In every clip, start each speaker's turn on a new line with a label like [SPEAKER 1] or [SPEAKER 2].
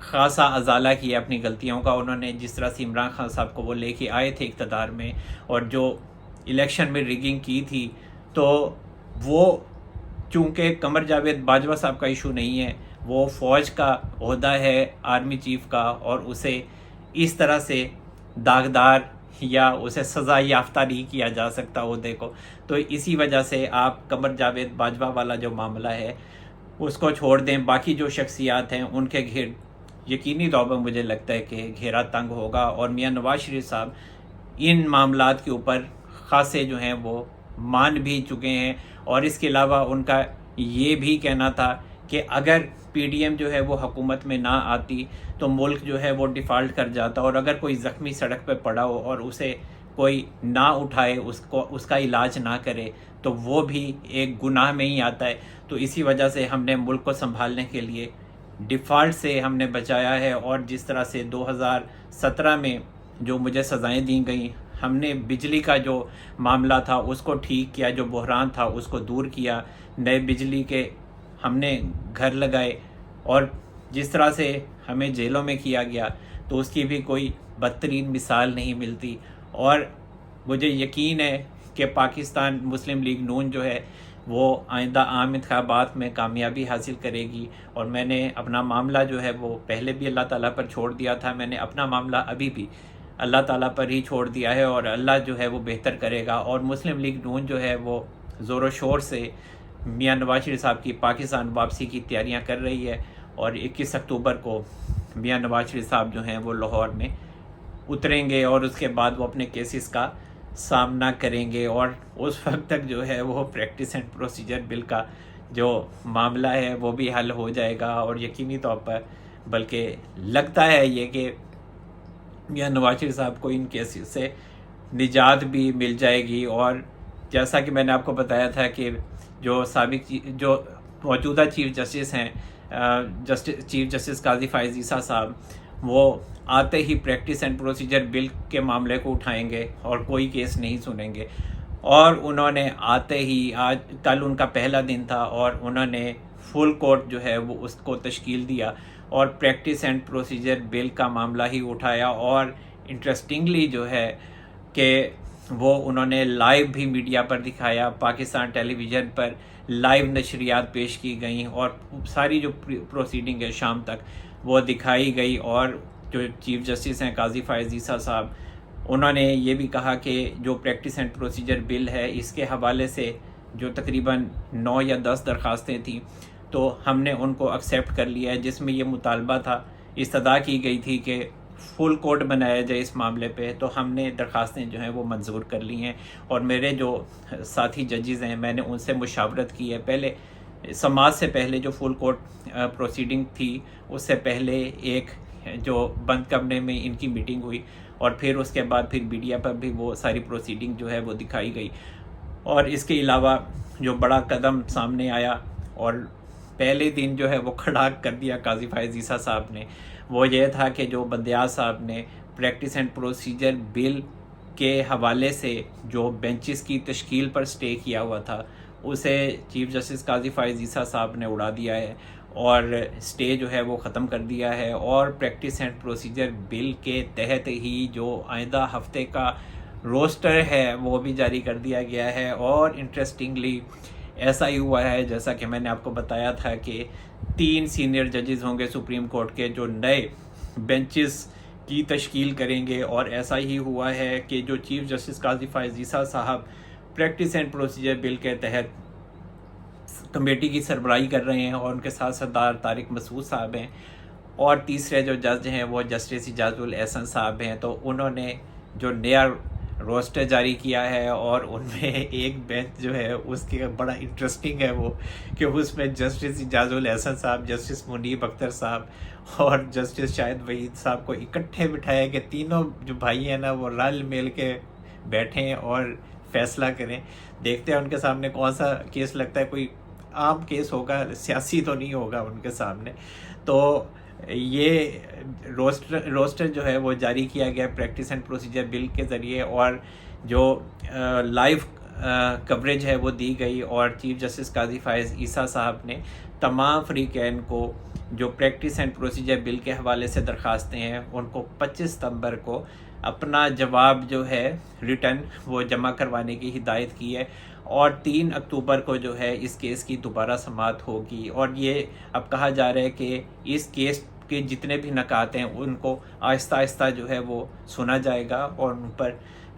[SPEAKER 1] خاصا ازالہ کیا اپنی غلطیوں کا. انہوں نے جس طرح سے عمران خان صاحب کو وہ لے کے آئے تھے اقتدار میں اور جو الیکشن میں ریگنگ کی تھی، تو وہ چونکہ قمر جاوید باجوہ صاحب کا ایشو نہیں ہے، وہ فوج کا عہدہ ہے آرمی چیف کا، اور اسے اس طرح سے داغدار یا اسے سزا یافتہ نہیں کیا جا سکتا عہدے کو. تو اسی وجہ سے آپ قمر جاوید باجوہ والا جو معاملہ ہے اس کو چھوڑ دیں. باقی جو شخصیات ہیں ان کے یقینی طور پر مجھے لگتا ہے کہ گھیرا تنگ ہوگا، اور میاں نواز شریف صاحب ان معاملات کے اوپر خاصے جو ہیں وہ مان بھی چکے ہیں. اور اس کے علاوہ ان کا یہ بھی کہنا تھا کہ اگر پی ڈی ایم جو ہے وہ حکومت میں نہ آتی تو ملک جو ہے وہ ڈیفالٹ کر جاتا، اور اگر کوئی زخمی سڑک پہ پڑا ہو اور اسے کوئی نہ اٹھائے، اس کا علاج نہ کرے، تو وہ بھی ایک گناہ میں ہی آتا ہے. تو اسی وجہ سے ہم نے ملک کو سنبھالنے کے لیے ڈیفالٹ سے ہم نے بچایا ہے. اور جس طرح سے 2017 میں جو مجھے سزائیں دی گئیں، ہم نے بجلی کا جو معاملہ تھا اس کو ٹھیک کیا، جو بحران تھا اس کو دور کیا، نئے بجلی کے ہم نے گھر لگائے. اور جس طرح سے ہمیں جیلوں میں کیا گیا تو اس کی بھی کوئی بدترین مثال نہیں ملتی. اور مجھے یقین ہے کہ پاکستان مسلم لیگ نون جو ہے وہ آئندہ عام انتخابات میں کامیابی حاصل کرے گی. اور میں نے اپنا معاملہ جو ہے وہ پہلے بھی اللہ تعالیٰ پر چھوڑ دیا تھا، میں نے اپنا معاملہ ابھی بھی اللہ تعالیٰ پر ہی چھوڑ دیا ہے، اور اللہ جو ہے وہ بہتر کرے گا. اور مسلم لیگ نون جو ہے وہ زور و شور سے میاں نواز شریف صاحب کی پاکستان واپسی کی تیاریاں کر رہی ہے، اور 21 اکتوبر کو میاں نواز شریف صاحب جو ہیں وہ لاہور میں اتریں گے، اور اس کے بعد وہ اپنے کیسز کا سامنا کریں گے. اور اس وقت تک جو ہے وہ پریکٹس اینڈ پروسیجر بل کا جو معاملہ ہے وہ بھی حل ہو جائے گا. اور یقینی طور پر بلکہ لگتا ہے یہ کہ میاں نواز شریف صاحب کو ان کیسز سے نجات بھی مل جائے گی. اور جیسا کہ میں نے آپ کو بتایا تھا کہ جو جو موجودہ چیف جسٹس ہیں، چیف جسٹس قاضی فائز عیسیٰ صاحب، وہ آتے ہی پریکٹس اینڈ پروسیجر بل کے معاملے کو اٹھائیں گے اور کوئی کیس نہیں سنیں گے. اور انہوں نے آتے ہی کل ان کا پہلا دن تھا، اور انہوں نے فل کورٹ جو ہے وہ اس کو تشکیل دیا اور پریکٹس اینڈ پروسیجر بل کا معاملہ ہی اٹھایا. اور انٹرسٹنگلی جو ہے کہ وہ انہوں نے لائیو بھی میڈیا پر دکھایا، پاکستان ٹیلی ویژن پر لائیو نشریات پیش کی گئیں، اور ساری جو پروسیڈنگ ہے شام تک وہ دکھائی گئی. اور جو چیف جسٹس ہیں قاضی فائز عیسیٰ صاحب، انہوں نے یہ بھی کہا کہ جو پریکٹس اینڈ پروسیجر بل ہے اس کے حوالے سے جو تقریباً 9 یا 10 درخواستیں تھیں تو ہم نے ان کو ایکسیپٹ کر لیا ہے، جس میں یہ مطالبہ تھا، استدعا کی گئی تھی کہ فل کورٹ بنایا جائے اس معاملے پہ. تو ہم نے درخواستیں جو ہیں وہ منظور کر لی ہیں. اور میرے جو ساتھی ججز ہیں میں نے ان سے مشاورت کی ہے. پہلے سماج سے پہلے جو فل کورٹ پروسیڈنگ تھی اس سے پہلے ایک جو بند کمرے میں ان کی میٹنگ ہوئی، اور پھر اس کے بعد پھر میڈیا پر بھی وہ ساری پروسیڈنگ جو ہے وہ دکھائی گئی. اور اس کے علاوہ جو بڑا قدم سامنے آیا اور پہلے دن جو ہے وہ کھڑا کر دیا قاضی فائز عیسیٰ صاحب نے، وہ یہ تھا کہ جو بندیاز صاحب نے پریکٹس اینڈ پروسیجر بل کے حوالے سے جو بینچز کی تشکیل پر سٹے کیا ہوا تھا اسے چیف جسٹس قاضی فائز عیسیٰ صاحب نے اڑا دیا ہے اور سٹے جو ہے وہ ختم کر دیا ہے. اور پریکٹس اینڈ پروسیجر بل کے تحت ہی جو آئندہ ہفتے کا روسٹر ہے وہ بھی جاری کر دیا گیا ہے. اور انٹرسٹنگلی ایسا ہی ہوا ہے جیسا کہ میں نے آپ کو بتایا تھا کہ 3 سینئر ججز ہوں گے سپریم کورٹ کے جو نئے بینچز کی تشکیل کریں گے. اور ایسا ہی ہوا ہے کہ جو چیف جسٹس قاضی فائز عیسیٰ صاحب پریکٹس اینڈ پروسیجر بل کے تحت کمیٹی کی سربراہی کر رہے ہیں، اور ان کے ساتھ سردار طارق مسعود صاحب ہیں، اور تیسرے جو جج ہیں وہ جسٹس اعجاز الاحسن صاحب ہیں. تو انہوں نے جو نیا روسٹر جاری کیا ہے اور ان میں ایک بینچ جو ہے اس کے بڑا انٹرسٹنگ ہے وہ کہ اس میں جسٹس اعجاز الاحسن صاحب، جسٹس منیب اختر صاحب اور جسٹس شاہد وحید صاحب کو اکٹھے بٹھایا کہ تینوں جو بھائی ہیں نا وہ رل مل کے بیٹھیں اور فیصلہ کریں. دیکھتے ہیں ان کے سامنے کون سا کیس لگتا ہے، کوئی عام کیس ہوگا، سیاسی تو نہیں ہوگا ان کے سامنے. تو یہ روسٹر جو ہے وہ جاری کیا گیا پریکٹس اینڈ پروسیجر بل کے ذریعے. اور جو لائیو کوریج ہے وہ دی گئی، اور چیف جسٹس قاضی فائز عیسیٰ صاحب نے تمام فریقین کو جو پریکٹس اینڈ پروسیجر بل کے حوالے سے درخواستیں ہیں ان کو 25 ستمبر کو اپنا جواب جو ہے ریٹن وہ جمع کروانے کی ہدایت کی ہے، اور 3 اکتوبر کو جو ہے اس کیس کی دوبارہ سماعت ہوگی۔ اور یہ اب کہا جا رہا ہے کہ اس کیس کے جتنے بھی نکات ہیں ان کو آہستہ آہستہ جو ہے وہ سنا جائے گا اور ان پر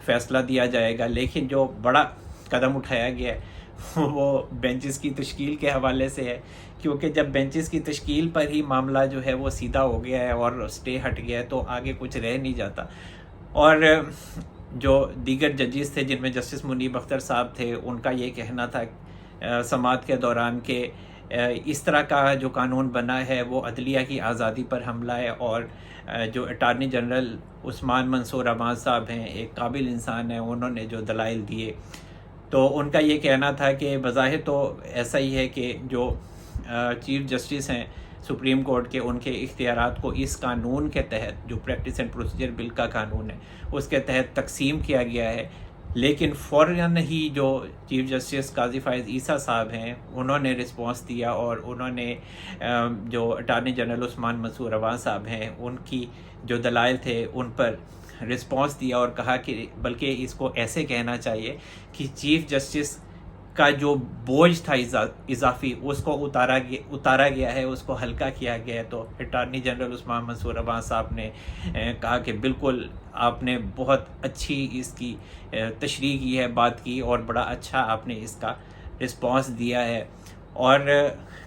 [SPEAKER 1] فیصلہ دیا جائے گا۔ لیکن جو بڑا قدم اٹھایا گیا ہے وہ بینچز کی تشکیل کے حوالے سے ہے، کیونکہ جب بینچز کی تشکیل پر ہی معاملہ جو ہے وہ سیدھا ہو گیا ہے اور سٹے ہٹ گیا ہے تو آگے کچھ رہ نہیں جاتا۔ اور جو دیگر ججز تھے جن میں جسٹس منیب اختر صاحب تھے، ان کا یہ کہنا تھا سماعت کے دوران کہ اس طرح کا جو قانون بنا ہے وہ عدلیہ کی آزادی پر حملہ ہے، اور جو اٹارنی جنرل عثمان منصور عوان صاحب ہیں، ایک قابل انسان ہیں، انہوں نے جو دلائل دیے تو ان کا یہ کہنا تھا کہ بظاہر تو ایسا ہی ہے کہ جو چیف جسٹس ہیں سپریم کورٹ کے، ان کے اختیارات کو اس قانون کے تحت جو پریکٹس اینڈ پروسیجر بل کا قانون ہے اس کے تحت تقسیم کیا گیا ہے، لیکن فوراً ہی جو چیف جسٹس قاضی فائز عیسیٰ صاحب ہیں انہوں نے رسپانس دیا، اور انہوں نے جو اٹارنی جنرل عثمان منصور عوان صاحب ہیں ان کی جو دلائل تھے ان پر رسپانس دیا، اور کہا کہ بلکہ اس کو ایسے کہنا چاہیے کہ چیف جسٹس کا جو بوجھ تھا اضافی اس کو اتارا گیا ہے، اس کو ہلکا کیا گیا ہے۔ تو اٹارنی جنرل عثمان منصور عوان صاحب نے کہا کہ بالکل آپ نے بہت اچھی اس کی تشریح کی ہے، بات کی، اور بڑا اچھا آپ نے اس کا رسپانس دیا ہے، اور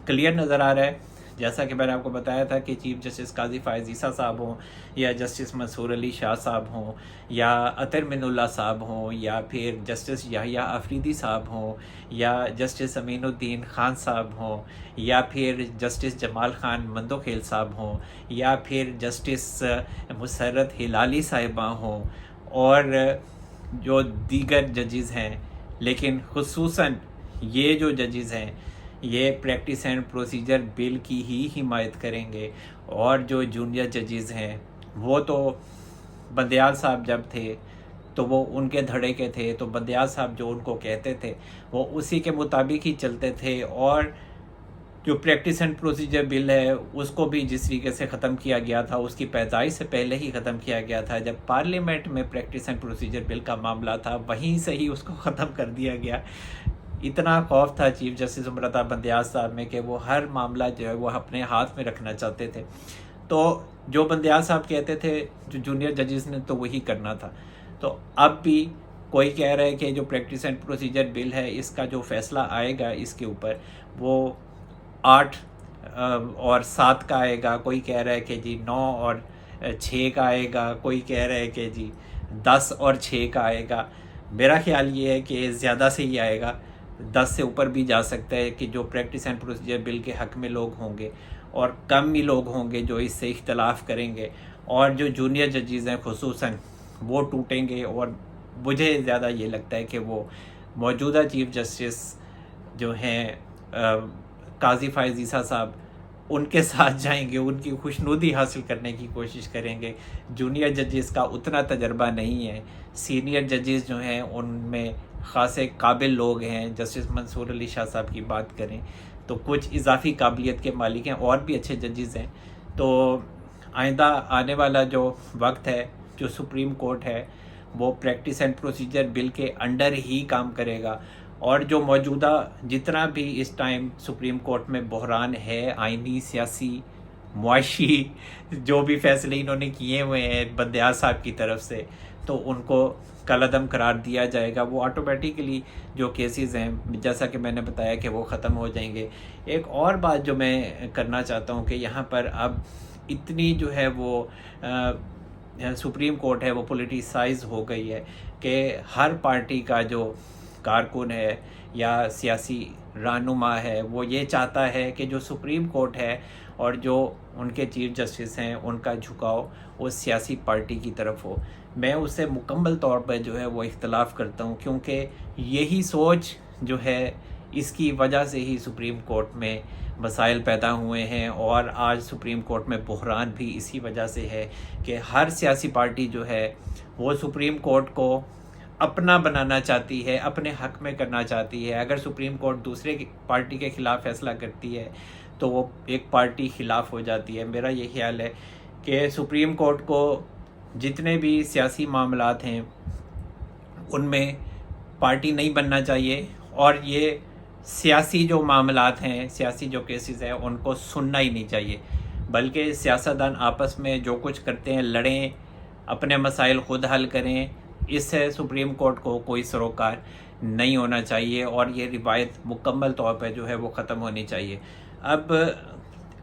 [SPEAKER 1] کلیئر نظر آ رہا ہے جیسا کہ میں نے آپ کو بتایا تھا کہ چیف جسٹس قاضی فائز عیسیٰ صاحب ہوں، یا جسٹس منصور علی شاہ صاحب ہوں، یا اطہر من اللہ صاحب ہوں، یا پھر جسٹس یحییٰ آفریدی صاحب ہوں، یا جسٹس امین الدین خان صاحب ہوں، یا پھر جسٹس جمال خان مندوخیل صاحب ہوں، یا پھر جسٹس مسرت ہلالی صاحبہ ہوں، اور جو دیگر ججز ہیں، لیکن خصوصاً یہ جو ججز ہیں یہ پریکٹس اینڈ پروسیجر بل کی ہی حمایت کریں گے، اور جو جونیئر ججز ہیں وہ تو بندیال صاحب جب تھے تو وہ ان کے دھڑے کے تھے، تو بندیال صاحب جو ان کو کہتے تھے وہ اسی کے مطابق ہی چلتے تھے، اور جو پریکٹس اینڈ پروسیجر بل ہے اس کو بھی جس طریقے سے ختم کیا گیا تھا اس کی پیدائش سے پہلے ہی ختم کیا گیا تھا، جب پارلیمنٹ میں پریکٹس اینڈ پروسیجر بل کا معاملہ تھا وہیں سے ہی اس کو ختم کر دیا گیا۔ اتنا خوف تھا چیف جسٹس عمرتا بندیال صاحب میں کہ وہ ہر معاملہ جو ہے وہ اپنے ہاتھ میں رکھنا چاہتے تھے، تو جو بندیال صاحب کہتے تھے جو جونیئر ججز نے تو وہی کرنا تھا۔ تو اب بھی کوئی کہہ رہا ہے کہ جو پریکٹس اینڈ پروسیجر بل ہے اس کا جو فیصلہ آئے گا اس کے اوپر وہ 8 اور 7 کا آئے گا، کوئی کہہ رہا ہے کہ جی 9 اور 6 کا آئے گا، کوئی کہہ رہا ہے کہ جی 10 اور 6 کا آئے گا۔ میرا خیال یہ ہے کہ زیادہ سے ہی آئے گا، 10 سے اوپر بھی جا سکتا ہے، کہ جو پریکٹس اینڈ پروسیجر بل کے حق میں لوگ ہوں گے، اور کم ہی لوگ ہوں گے جو اس سے اختلاف کریں گے، اور جو جونیئر ججز ہیں خصوصاً وہ ٹوٹیں گے، اور مجھے زیادہ یہ لگتا ہے کہ وہ موجودہ چیف جسٹس جو ہیں قاضی فائز عیسیٰ صاحب ان کے ساتھ جائیں گے، ان کی خوشنودی حاصل کرنے کی کوشش کریں گے۔ جونیئر ججز کا اتنا تجربہ نہیں ہے، سینئر ججز جو ہیں ان میں خاصے قابل لوگ ہیں، جسٹس منصور علی شاہ صاحب کی بات کریں تو کچھ اضافی قابلیت کے مالک ہیں، اور بھی اچھے ججز ہیں۔ تو آئندہ آنے والا جو وقت ہے، جو سپریم کورٹ ہے وہ پریکٹس اینڈ پروسیجر بل کے انڈر ہی کام کرے گا، اور جو موجودہ جتنا بھی اس ٹائم سپریم کورٹ میں بحران ہے، آئینی، سیاسی، معاشی، جو بھی فیصلے انہوں نے کیے ہوئے ہیں بندیال صاحب کی طرف سے، تو ان کو کالعدم قرار دیا جائے گا۔ وہ آٹومیٹیکلی جو کیسز ہیں جیسا کہ میں نے بتایا کہ وہ ختم ہو جائیں گے۔ ایک اور بات جو میں کرنا چاہتا ہوں کہ یہاں پر اب اتنی جو ہے وہ سپریم کورٹ ہے وہ پولیٹیسائز ہو گئی ہے کہ ہر پارٹی کا جو کارکن ہے یا سیاسی رہنما ہے وہ یہ چاہتا ہے کہ جو سپریم کورٹ ہے اور جو ان کے چیف جسٹس ہیں ان کا جھکاؤ وہ سیاسی پارٹی کی طرف ہو۔ میں اس سے مکمل طور پر جو ہے وہ اختلاف کرتا ہوں، کیونکہ یہی سوچ جو ہے اس کی وجہ سے ہی سپریم کورٹ میں مسائل پیدا ہوئے ہیں، اور آج سپریم کورٹ میں بحران بھی اسی وجہ سے ہے کہ ہر سیاسی پارٹی جو ہے وہ سپریم کورٹ کو اپنا بنانا چاہتی ہے، اپنے حق میں کرنا چاہتی ہے. اگر سپریم کورٹ دوسرے پارٹی کے خلاف فیصلہ کرتی ہے تو وہ ایک پارٹی خلاف ہو جاتی ہے. میرا یہ خیال ہے کہ سپریم کورٹ کو جتنے بھی سیاسی معاملات ہیں ان میں پارٹی نہیں بننا چاہیے، اور یہ سیاسی جو معاملات ہیں، سیاسی جو کیسز ہیں، ان کو سننا ہی نہیں چاہیے، بلکہ سیاستدان آپس میں جو کچھ کرتے ہیں لڑیں، اپنے مسائل خود حل کریں. اس سے سپریم کورٹ کو کوئی سروکار نہیں ہونا چاہیے، اور یہ روایت مکمل طور پہ جو ہے وہ ختم ہونی چاہیے. اب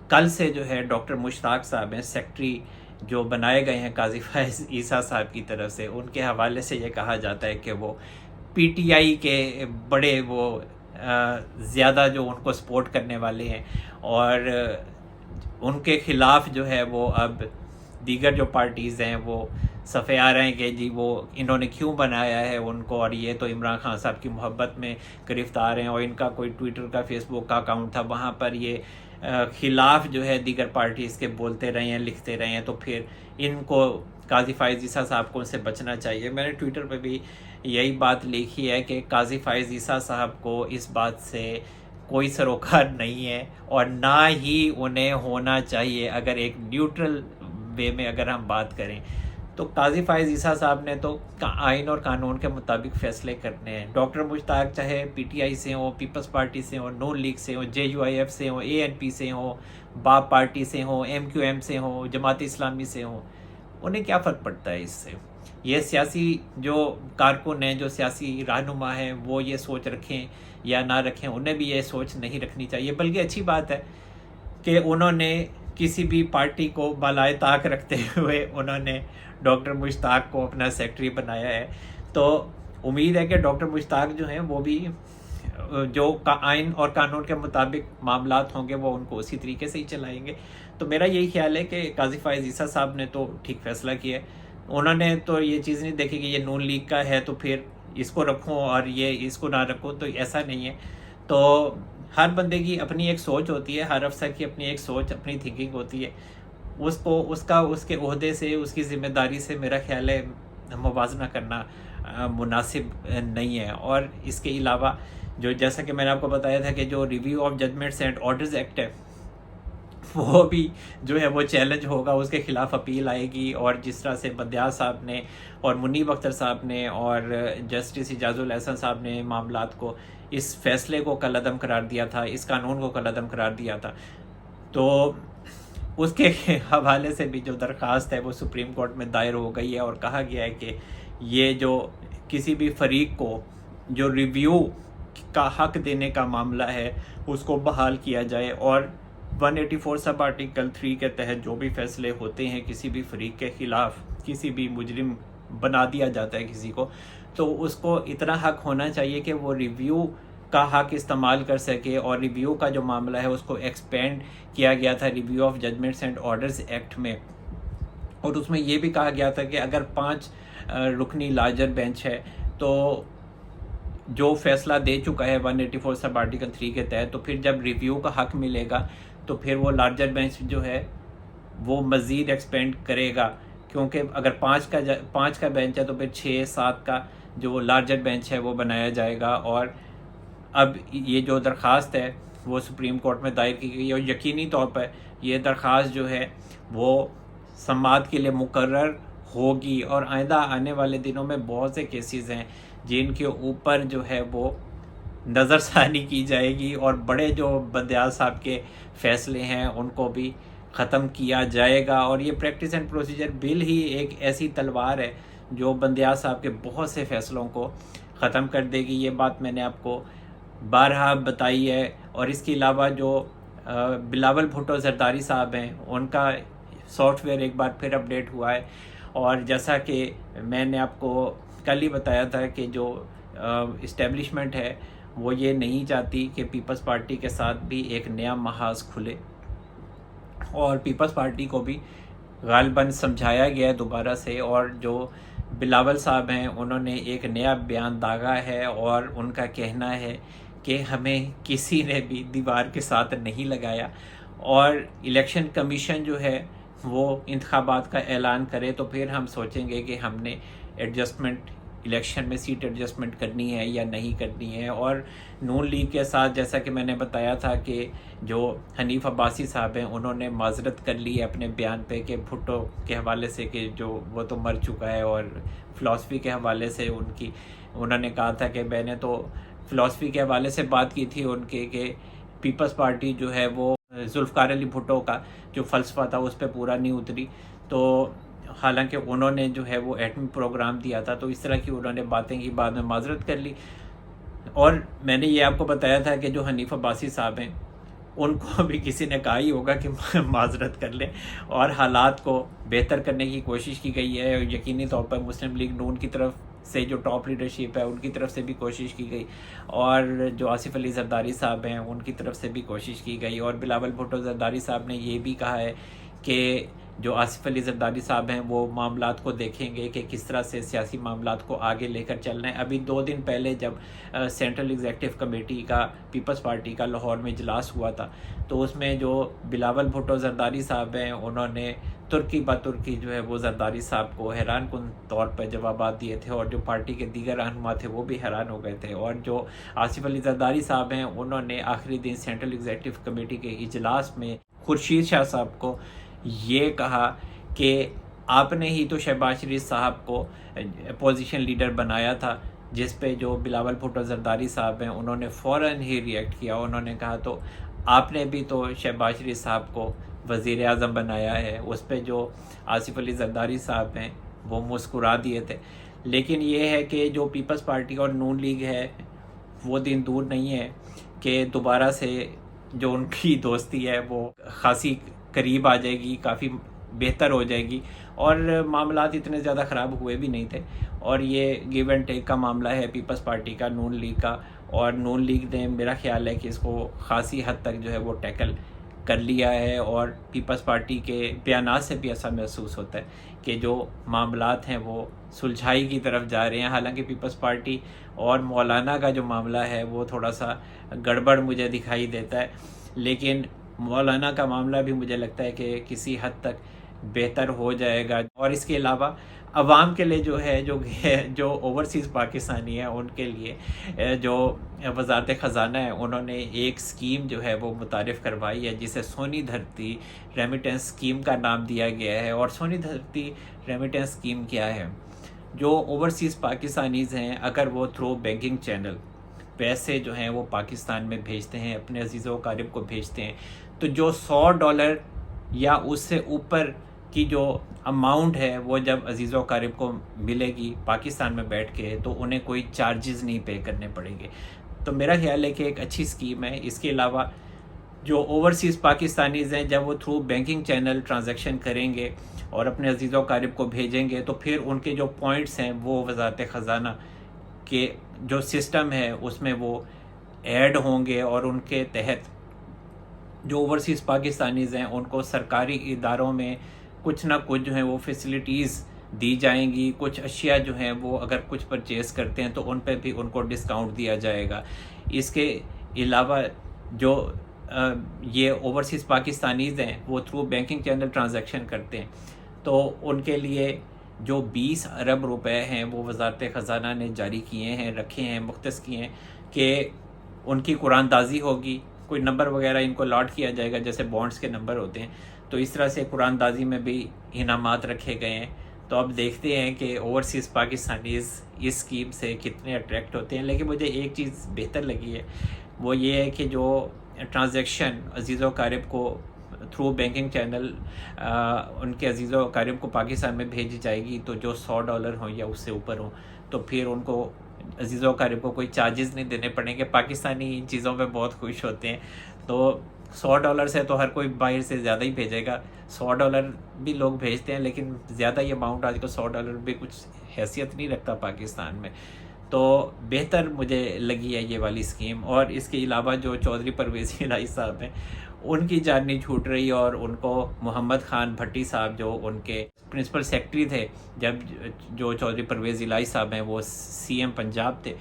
[SPEAKER 1] کل سے جو ہے ڈاکٹر مشتاق صاحب ہیں، سیکٹری جو بنائے گئے ہیں قاضی فائز عیسیٰ صاحب کی طرف سے، ان کے حوالے سے یہ کہا جاتا ہے کہ وہ پی ٹی آئی کے بڑے وہ زیادہ جو ان کو سپورٹ کرنے والے ہیں، اور ان کے خلاف جو ہے وہ اب دیگر جو پارٹیز ہیں وہ صفحے آ رہے ہیں کہ جی وہ انہوں نے کیوں بنایا ہے ان کو، اور یہ تو عمران خان صاحب کی محبت میں گرفتار ہیں. اور ان کا کوئی ٹویٹر کا فیس بک کا اکاؤنٹ تھا، وہاں پر یہ خلاف جو ہے دیگر پارٹیز کے بولتے رہے ہیں، لکھتے رہے ہیں. تو پھر ان کو قاضی فائز عیسیٰ صاحب کو ان سے بچنا چاہیے. میں نے ٹویٹر پہ بھی یہی بات لکھی ہے کہ قاضی فائز عیسیٰ صاحب کو اس بات سے کوئی سروکار نہیں ہے، اور نہ ہی انہیں ہونا چاہیے. اگر ایک نیوٹرل وے میں اگر ہم بات کریں تو قاضی فائز عیسیٰ صاحب نے تو آئین اور قانون کے مطابق فیصلے کرنے ہیں. ڈاکٹر مشتاق چاہے پی ٹی آئی سے ہوں، پیپلز پارٹی سے ہوں، نون لیگ سے ہوں، جے یو آئی ایف سے ہوں، اے این پی سے ہوں، باپ پارٹی سے ہوں، ایم کیو ایم سے ہوں، جماعت اسلامی سے ہوں، انہیں کیا فرق پڑتا ہے اس سے؟ یہ سیاسی جو کارکن ہیں، جو سیاسی رہنما ہیں، وہ یہ سوچ رکھیں یا نہ رکھیں، انہیں بھی یہ سوچ نہیں رکھنی چاہیے. بلکہ اچھی بات ہے کہ انہوں نے کسی بھی پارٹی کو بالائے طاق رکھتے ہوئے انہوں نے ڈاکٹر مشتاق کو اپنا سیکٹری بنایا ہے. تو امید ہے کہ ڈاکٹر مشتاق جو ہیں وہ بھی جو آئین اور قانون کے مطابق معاملات ہوں گے وہ ان کو اسی طریقے سے ہی چلائیں گے. تو میرا یہی خیال ہے کہ قاضی فائز عیسیٰ صاحب نے تو ٹھیک فیصلہ کیا ہے. انہوں نے تو یہ چیز نہیں دیکھی کہ یہ نون لیگ کا ہے تو پھر اس کو رکھوں اور یہ اس کو نہ رکھوں، تو ایسا نہیں ہے. تو ہر بندے کی اپنی ایک سوچ ہوتی ہے، ہر افسر کی اپنی ایک سوچ، اپنی تھنکنگ ہوتی ہے. اس کو اس کے عہدے سے، اس کی ذمہ داری سے میرا خیال ہے موازنہ کرنا مناسب نہیں ہے. اور اس کے علاوہ جو جیسا کہ میں نے آپ کو بتایا تھا کہ جو review of judgments and orders act ہے وہ بھی جو ہے وہ چیلنج ہوگا، اس کے خلاف اپیل آئے گی. اور جس طرح سے بدیال صاحب نے اور منیب اختر صاحب نے اور جسٹس اعجاز الاحسن صاحب نے معاملات کو، اس فیصلے کو کالعدم قرار دیا تھا، اس قانون کو کالعدم قرار دیا تھا، تو اس کے حوالے سے بھی جو درخواست ہے وہ سپریم کورٹ میں دائر ہو گئی ہے. اور کہا گیا ہے کہ یہ جو کسی بھی فریق کو جو ریویو کا حق دینے کا معاملہ ہے اس کو بحال کیا جائے، اور 184 سب آرٹیکل 3 کے تحت جو بھی فیصلے ہوتے ہیں کسی بھی فریق کے خلاف، کسی بھی مجرم بنا دیا جاتا ہے کسی کو، تو اس کو اتنا حق ہونا چاہیے کہ وہ ریویو کا حق استعمال کر سکے. اور ریویو کا جو معاملہ ہے اس کو ایکسپینڈ کیا گیا تھا review of judgments and orders act میں، اور اس میں یہ بھی کہا گیا تھا کہ اگر 5 رکنی لارجر بینچ ہے تو جو فیصلہ دے چکا ہے 184 سب آرٹیکل 3 کے تحت، تو پھر جب ریویو کا حق ملے گا تو پھر وہ لارجر بینچ جو ہے وہ مزید ایکسپینڈ کرے گا. کیونکہ اگر 5 کا بینچ ہے تو پھر 6-7 کا جو لارجر بینچ ہے وہ بنایا جائے گا. اور اب یہ جو درخواست ہے وہ سپریم کورٹ میں دائر کی گئی ہے، اور یقینی طور پر یہ درخواست جو ہے وہ سماعت کے لیے مقرر ہوگی. اور آئندہ آنے والے دنوں میں بہت سے کیسز ہیں جن کے اوپر جو ہے وہ نظر ثانی کی جائے گی، اور بڑے جو بدیال صاحب کے فیصلے ہیں ان کو بھی ختم کیا جائے گا. اور یہ پریکٹس اینڈ پروسیجر بل ہی ایک ایسی تلوار ہے جو بندیال صاحب کے بہت سے فیصلوں کو ختم کر دے گی. یہ بات میں نے آپ کو بارہا بتائی ہے. اور اس کے علاوہ جو بلاول بھٹو زرداری صاحب ہیں ان کا سافٹ ویئر ایک بار پھر اپڈیٹ ہوا ہے. اور جیسا کہ میں نے آپ کو کل ہی بتایا تھا کہ جو اسٹیبلشمنٹ ہے وہ یہ نہیں چاہتی کہ پیپلز پارٹی کے ساتھ بھی ایک نیا محاذ کھلے، اور پیپلز پارٹی کو بھی غالباً سمجھایا گیا ہے دوبارہ سے. اور جو بلاول صاحب ہیں انہوں نے ایک نیا بیان داغا ہے، اور ان کا کہنا ہے کہ ہمیں کسی نے بھی دیوار کے ساتھ نہیں لگایا، اور الیکشن کمیشن جو ہے وہ انتخابات کا اعلان کرے تو پھر ہم سوچیں گے کہ ہم نے ایڈجسٹمنٹ الیکشن میں سیٹ ایڈجسٹمنٹ کرنی ہے یا نہیں کرنی ہے. اور نون لیگ کے ساتھ جیسا کہ میں نے بتایا تھا کہ جو حنیف عباسی صاحب ہیں انہوں نے معذرت کر لی ہے اپنے بیان پہ کہ بھٹو کے حوالے سے کہ جو وہ تو مر چکا ہے، اور فلاسفی کے حوالے سے انہوں نے کہا تھا کہ میں نے تو فلاسفی کے حوالے سے بات کی تھی ان کے کہ پیپلز پارٹی جو ہے وہ ذوالفقار علی بھٹو کا جو فلسفہ تھا اس پہ پورا نہیں اتری. تو حالانکہ انہوں نے جو ہے وہ ایٹمی پروگرام دیا تھا، تو اس طرح کی انہوں نے باتیں کی، بعد میں معذرت کر لی. اور میں نے یہ آپ کو بتایا تھا کہ جو حنیف عباسی صاحب ہیں ان کو بھی کسی نے کہا ہی ہوگا کہ معذرت کر لیں، اور حالات کو بہتر کرنے کی کوشش کی گئی ہے. یقینی طور پر مسلم لیگ نون کی طرف سے جو ٹاپ لیڈرشپ ہے ان کی طرف سے بھی کوشش کی گئی، اور جو آصف علی زرداری صاحب ہیں ان کی طرف سے بھی کوشش کی گئی. اور بلاول بھٹو زرداری صاحب نے یہ بھی کہا ہے کہ جو آصف علی زرداری صاحب ہیں وہ معاملات کو دیکھیں گے کہ کس طرح سے سیاسی معاملات کو آگے لے کر چلنا ہے. ابھی 2 دن پہلے جب سینٹرل ایگزیکٹو کمیٹی کا پیپلز پارٹی کا لاہور میں اجلاس ہوا تھا، تو اس میں جو بلاول بھٹو زرداری صاحب ہیں انہوں نے ترکی با ترکی جو ہے وہ زرداری صاحب کو حیران کن طور پر جوابات دیے تھے، اور جو پارٹی کے دیگر رہنما تھے وہ بھی حیران ہو گئے تھے. اور جو آصف علی زرداری صاحب ہیں انہوں نے آخری دن سینٹرل ایگزیکٹو کمیٹی کے اجلاس میں خورشید شاہ صاحب کو یہ کہا کہ آپ نے ہی تو شہباز شریف صاحب کو اپوزیشن لیڈر بنایا تھا، جس پہ جو بلاول بھٹو زرداری صاحب ہیں انہوں نے فوراً ہی ریئیکٹ کیا. انہوں نے کہا تو آپ نے بھی تو شہباز شریف صاحب کو وزیر اعظم بنایا ہے. اس پہ جو آصف علی زرداری صاحب ہیں وہ مسکرا دیے تھے. لیکن یہ ہے کہ جو پیپلز پارٹی اور نون لیگ ہے وہ دن دور نہیں ہے کہ دوبارہ سے جو ان کی دوستی ہے وہ خاصی قریب آ جائے گی، کافی بہتر ہو جائے گی. اور معاملات اتنے زیادہ خراب ہوئے بھی نہیں تھے، اور یہ گیو اینڈ ٹیک کا معاملہ ہے پیپلز پارٹی کا نون لیگ کا. اور نون لیگ نے میرا خیال ہے کہ اس کو خاصی حد تک جو ہے وہ ٹیکل کر لیا ہے، اور پیپلز پارٹی کے بیانات سے بھی ایسا محسوس ہوتا ہے کہ جو معاملات ہیں وہ سلجھائی کی طرف جا رہے ہیں. حالانکہ پیپلز پارٹی اور مولانا کا جو معاملہ ہے وہ تھوڑا سا گڑبڑ مجھے دکھائی دیتا ہے، لیکن مولانا کا معاملہ بھی مجھے لگتا ہے کہ کسی حد تک بہتر ہو جائے گا. اور اس کے علاوہ عوام کے لیے جو ہے جو اوورسیز پاکستانی ہیں ان کے لیے جو وزارت خزانہ ہے انہوں نے ایک سکیم جو ہے وہ متعارف کروائی ہے جسے سونی دھرتی ریمیٹنس سکیم کا نام دیا گیا ہے. اور سونی دھرتی ریمیٹنس سکیم کیا ہے؟ جو اوورسیز پاکستانیز ہیں اگر وہ تھرو بینکنگ چینل پیسے جو ہیں وہ پاکستان میں بھیجتے ہیں، اپنے عزیز و اقارب کو بھیجتے ہیں، تو جو $100 یا اس سے اوپر کی جو اماؤنٹ ہے وہ جب عزیز و اقارب کو ملے گی پاکستان میں بیٹھ کے تو انہیں کوئی چارجز نہیں پے کرنے پڑیں گے. تو میرا خیال ہے کہ ایک اچھی سکیم ہے. اس کے علاوہ جو اوورسیز پاکستانیز ہیں جب وہ تھرو بینکنگ چینل ٹرانزیکشن کریں گے اور اپنے عزیز و اقارب کو بھیجیں گے تو پھر ان کے جو پوائنٹس ہیں وہ وزارت خزانہ کے جو سسٹم ہے اس میں وہ ایڈ ہوں گے، اور ان کے تحت جو اوورسیز پاکستانیز ہیں ان کو سرکاری اداروں میں کچھ نہ کچھ جو ہیں وہ فیسلٹیز دی جائیں گی. کچھ اشیاء جو ہیں وہ اگر کچھ پرچیز کرتے ہیں تو ان پہ بھی ان کو ڈسکاؤنٹ دیا جائے گا. اس کے علاوہ جو یہ اوورسیز پاکستانیز ہیں وہ تھرو بینکنگ چینل ٹرانزیکشن کرتے ہیں تو ان کے لیے جو 20 ارب روپے ہیں وہ وزارت خزانہ نے جاری کیے ہیں، رکھے ہیں، مختص کیے ہیں کہ ان کی قرآن دازی ہوگی. کوئی نمبر وغیرہ ان کو الاٹ کیا جائے گا جیسے بانڈز کے نمبر ہوتے ہیں، تو اس طرح سے قرآن دازی میں بھی انعامات رکھے گئے ہیں. تو اب دیکھتے ہیں کہ اوورسیز پاکستانیز اس اسکیم سے کتنے اٹریکٹ ہوتے ہیں. لیکن مجھے ایک چیز بہتر لگی ہے وہ یہ ہے کہ جو ٹرانزیکشن عزیز و اقارب کو تھرو بینکنگ چینل ان کے عزیز و اقارب کو پاکستان میں بھیجی جائے گی تو جو $100 ہوں یا اس سے اوپر ہوں تو پھر ان کو عزیز و اقارب کو کوئی چارجز نہیں دینے پڑیں گے. پاکستانی ان چیزوں پہ بہت خوش ہوتے ہیں. تو $100 سے تو ہر کوئی باہر سے زیادہ ہی بھیجے گا. $100 بھی لوگ بھیجتے ہیں لیکن زیادہ یہ اماؤنٹ آج کل $100 بھی کچھ حیثیت نہیں رکھتا پاکستان میں. تو بہتر مجھے لگی ہے یہ والی اسکیم. اور اس کے علاوہ جو چودھری پرویز الہی صاحب ہیں ان کی جان نہیں چھوٹ رہی، اور ان کو محمد خان بھٹی صاحب جو ان کے پرنسپل سیکرٹری تھے جب جو چودھری پرویز الہی صاحب ہیں وہ CM پنجاب تھے،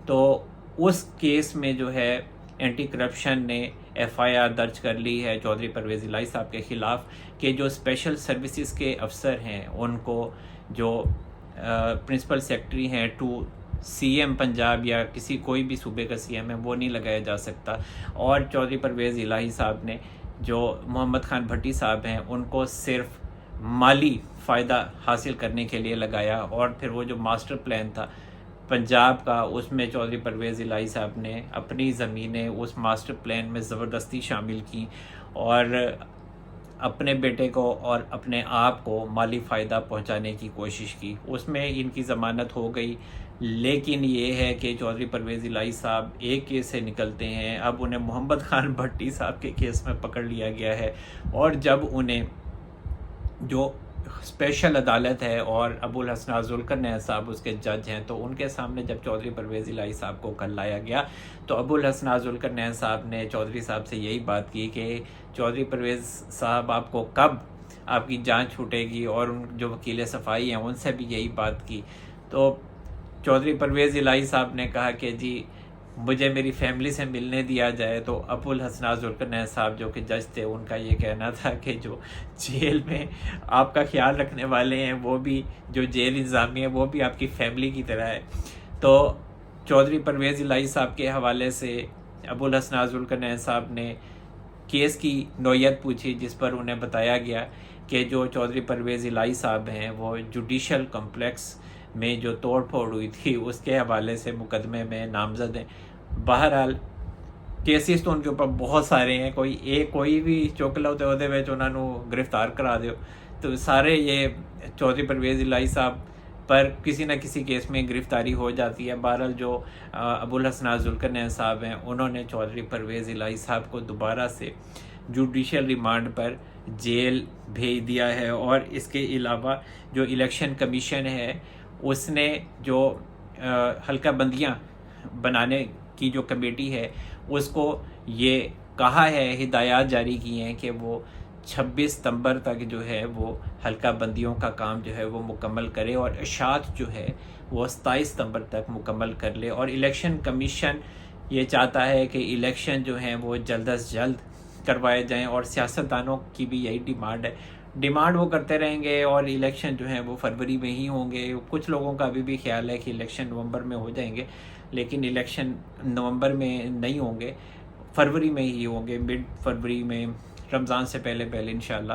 [SPEAKER 1] تو اس کیس میں جو ہے اینٹی کرپشن نے FIR درج کر لی ہے چودھری پرویز الہی صاحب کے خلاف کہ جو اسپیشل سروسز کے افسر ہیں ان کو جو پرنسپل سیکرٹری ہیں ٹو سی ایم پنجاب یا کسی کوئی بھی صوبے کا سی ایم ہے وہ نہیں لگایا جا سکتا. اور چودھری پرویز الہی صاحب نے جو محمد خان بھٹی صاحب ہیں ان کو صرف مالی فائدہ حاصل کرنے کے لیے لگایا. اور پھر وہ جو ماسٹر پلان تھا پنجاب کا اس میں چودھری پرویز الہی صاحب نے اپنی زمینیں اس ماسٹر پلان میں زبردستی شامل کیں اور اپنے بیٹے کو اور اپنے آپ کو مالی فائدہ پہنچانے کی کوشش کی. اس میں ان کی ضمانت ہو گئی. لیکن یہ ہے کہ چودھری پرویز الہی صاحب ایک کیس سے نکلتے ہیں. اب انہیں محمد خان بھٹی صاحب کے کیس میں پکڑ لیا گیا ہے. اور جب انہیں جو اسپیشل عدالت ہے اور ابوالحسن ذوالقرنین صاحب اس کے جج ہیں تو ان کے سامنے جب چودھری پرویز الہی صاحب کو کل لایا گیا تو ابوالحسن ذوالقرنین صاحب نے چودھری صاحب سے یہی بات کی کہ چودھری پرویز صاحب آپ کو کب آپ کی جان چھوٹے گی. اور ان جو وکیل صفائی ہیں ان سے بھی یہی بات کی. تو چودھری پرویز الہی صاحب نے کہا کہ جی مجھے میری فیملی سے ملنے دیا جائے. تو ابوالحسن ذوالقرنین صاحب جو کہ جج تھے ان کا یہ کہنا تھا کہ جو جیل میں آپ کا خیال رکھنے والے ہیں وہ بھی جو جیل انتظامیہ ہے وہ بھی آپ کی فیملی کی طرح ہے. تو چودھری پرویز الہی صاحب کے حوالے سے ابوالحسن ذوالقرنین صاحب نے کیس کی نوعیت پوچھی جس پر انہیں بتایا گیا کہ جو چودھری پرویز الہی صاحب ہیں وہ جوڈیشل کمپلیکس میں جو توڑ پھوڑ ہوئی تھی اس کے حوالے سے مقدمے میں نامزد ہیں. بہرحال کیسز تو ان کے اوپر بہت سارے ہیں. کوئی بھی چوکلا ہوتے ہوئے انہوں نے گرفتار کرا دیو تو سارے یہ چودھری پرویز الہی صاحب پر کسی نہ کسی کیس میں گرفتاری ہو جاتی ہے. بہرحال جو ابوالحسن ذوالقرنین صاحب ہیں انہوں نے چودھری پرویز الہی صاحب کو دوبارہ سے جوڈیشل ریمانڈ پر جیل بھیج دیا ہے. اور اس کے علاوہ جو الیکشن کمیشن ہے اس نے جو حلقہ بندیاں بنانے کی جو کمیٹی ہے اس کو یہ کہا ہے ہدایات جاری کی ہیں کہ وہ 26 ستمبر تک جو ہے وہ حلقہ بندیوں کا کام جو ہے وہ مکمل کرے اور اشاعت جو ہے وہ 27 ستمبر تک مکمل کر لے. اور الیکشن کمیشن یہ چاہتا ہے کہ الیکشن جو ہیں وہ جلد از جلد کروائے جائیں. اور سیاستدانوں کی بھی یہی ڈیمانڈ وہ کرتے رہیں گے اور الیکشن جو ہیں وہ فروری میں ہی ہوں گے. کچھ لوگوں کا ابھی بھی خیال ہے کہ الیکشن نومبر میں ہو جائیں گے لیکن الیکشن نومبر میں نہیں ہوں گے, فروری میں ہی ہوں گے. مڈ فروری میں رمضان سے پہلے انشاءاللہ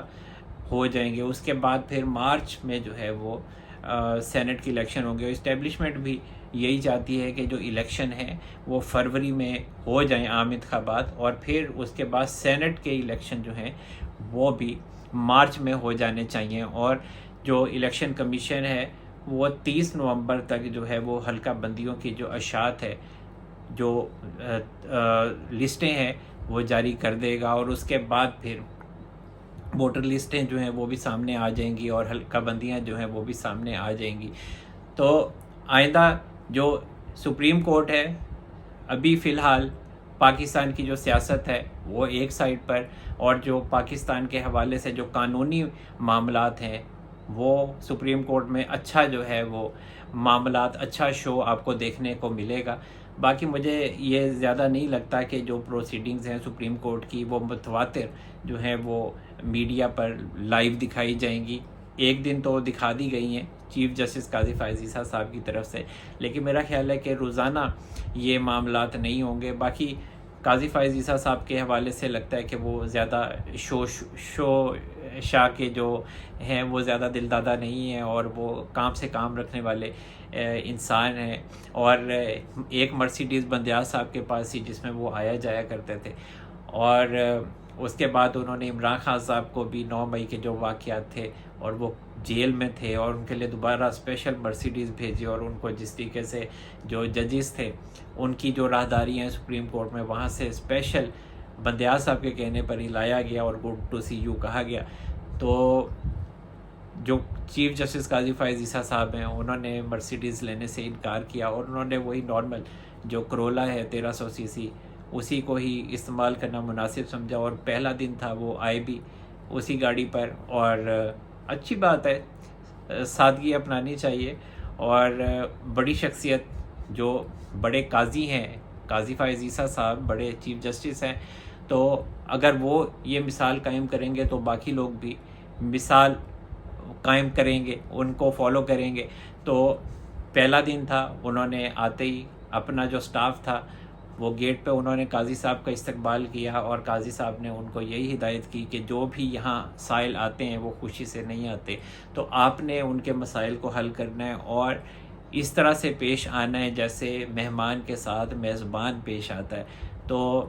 [SPEAKER 1] ہو جائیں گے. اس کے بعد پھر مارچ میں جو ہے وہ سینٹ کی الیکشن ہوں گے. اسٹیبلشمنٹ بھی یہی چاہتی ہے کہ جو الیکشن ہے وہ فروری میں ہو جائیں عام انتخابات, اور پھر اس کے بعد سینٹ کے الیکشن جو ہیں وہ بھی مارچ میں ہو جانے چاہیے. اور جو الیکشن کمیشن ہے وہ 30 نومبر تک جو ہے وہ حلقہ بندیوں کی جو اشاعت ہے جو لسٹیں ہیں وہ جاری کر دے گا. اور اس کے بعد پھر ووٹر لسٹیں جو ہیں وہ بھی سامنے آ جائیں گی اور حلقہ بندیاں جو ہیں وہ بھی سامنے آ جائیں گی. تو آئندہ جو سپریم کورٹ ہے ابھی فی الحال پاکستان کی جو سیاست ہے وہ ایک سائڈ پر, اور جو پاکستان کے حوالے سے جو قانونی معاملات ہیں وہ سپریم کورٹ میں اچھا جو ہے وہ معاملات اچھا شو آپ کو دیکھنے کو ملے گا. باقی مجھے یہ زیادہ نہیں لگتا کہ جو پروسیڈنگز ہیں سپریم کورٹ کی وہ متواتر جو ہیں وہ میڈیا پر لائیو دکھائی جائیں گی. ایک دن تو دکھا دی گئی ہیں چیف جسٹس قاضی فائز عیسیٰ صاحب کی طرف سے, لیکن میرا خیال ہے کہ روزانہ یہ معاملات نہیں ہوں گے. باقی قاضی فائز عیسیٰ صاحب کے حوالے سے لگتا ہے کہ وہ زیادہ شو شاہ کے جو ہیں وہ زیادہ دل دادا نہیں ہیں اور وہ کام سے کام رکھنے والے انسان ہیں. اور ایک مرسیڈیز بندیال صاحب کے پاس ہی جس میں وہ آیا جایا کرتے تھے, اور اس کے بعد انہوں نے عمران خان صاحب کو بھی 9 مئی کے جو واقعات تھے اور وہ جیل میں تھے اور ان کے لیے دوبارہ اسپیشل مرسیڈیز بھیجی, اور ان کو جس طریقے سے جو ججز تھے ان کی جو راہداری ہیں سپریم کورٹ میں وہاں سے اسپیشل بندیال صاحب کے کہنے پر ہی لایا گیا اور گڈ ٹو سی یو کہا گیا. تو جو چیف جسٹس قاضی فائز عیسیٰ صاحب ہیں انہوں نے مرسیڈیز لینے سے انکار کیا اور انہوں نے وہی نارمل جو کرولا ہے 1300 cc اسی کو ہی استعمال کرنا مناسب سمجھا, اور پہلا دن تھا وہ آئے بھی اسی گاڑی پر. اور اچھی بات ہے, سادگی اپنانی چاہیے. اور بڑی شخصیت جو بڑے قاضی ہیں قاضی فائز عیسیٰ صاحب بڑے چیف جسٹس ہیں, تو اگر وہ یہ مثال قائم کریں گے تو باقی لوگ بھی مثال قائم کریں گے, ان کو فالو کریں گے. تو پہلا دن تھا، انہوں نے آتے ہی اپنا جو سٹاف تھا وہ گیٹ پہ انہوں نے قاضی صاحب کا استقبال کیا، اور قاضی صاحب نے ان کو یہی ہدایت کی کہ جو بھی یہاں سائل آتے ہیں وہ خوشی سے نہیں آتے، تو آپ نے ان کے مسائل کو حل کرنا ہے اور اس طرح سے پیش آنا ہے جیسے مہمان کے ساتھ میزبان پیش آتا ہے۔ تو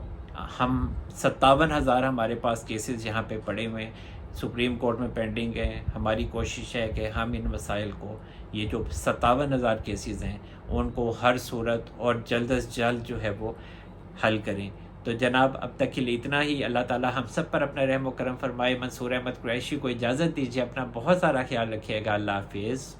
[SPEAKER 1] ہم 57,000 ہمارے پاس کیسز یہاں پہ پڑے ہوئے ہیں، سپریم کورٹ میں پینڈنگ ہیں۔ ہماری کوشش ہے کہ ہم ان مسائل کو، یہ جو 57,000 کیسز ہیں ان کو ہر صورت اور جلد از جلد جو ہے وہ حل کریں۔ تو جناب اب تک کے لیے اتنا ہی۔ اللہ تعالی ہم سب پر اپنا رحم و کرم فرمائے۔ منصور احمد قریشی کو اجازت دیجیے، اپنا بہت سارا خیال رکھیے گا۔ اللہ حافظ۔